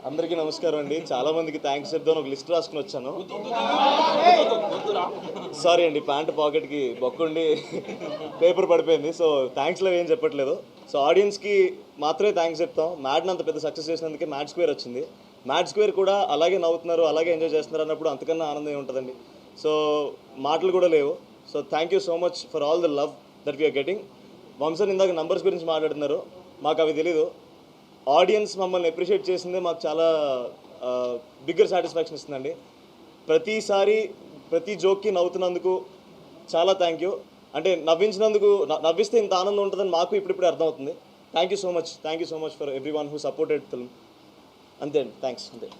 అందరికీ నమస్కారం అండి. చాలామందికి థ్యాంక్స్ చెప్దాను ఒక లిస్ట్ రాసుకుని వచ్చాను. సారీ అండి, ప్యాంట్ పాకెట్కి బొక్కుండి పేపర్ పడిపోయింది. సో థ్యాంక్స్లో ఏం చెప్పట్లేదు. సో ఆడియన్స్కి మాత్రమే థ్యాంక్స్ చెప్తాం. మ్యాడ్ని అంత పెద్ద సక్సెస్ చేసినందుకే మ్యాడ్ స్క్వేర్ వచ్చింది. మ్యాడ్ స్క్వేర్ కూడా అలాగే నవ్వుతున్నారు, అలాగే ఎంజాయ్ చేస్తున్నారు అన్నప్పుడు అంతకన్నా ఆనందం ఏముంటుందండి. సో మాటలు కూడా లేవు. So thank you so much for all the love that we are getting. వంశన్ ఇందాక నంబర్స్ గురించి మాట్లాడుతున్నారు, మాకు అవి తెలీదు. ఆడియన్స్ మమ్మల్ని అప్రిషియేట్ చేసిందే మాకు చాలా బిగ్గర్ సాటిస్ఫాక్షన్ ఇస్తుందండి. ప్రతిసారి ప్రతి జోక్కి నవ్వుతున్నందుకు చాలా థ్యాంక్ యూ. అంటే నవ్వించినందుకు, నవ్విస్తే ఇంత ఆనందం ఉంటుందని మాకు ఇప్పుడిప్పుడే అర్థమవుతుంది. Thank you so much for every one who supported film. అంతే అండి, థ్యాంక్స్. అంతే.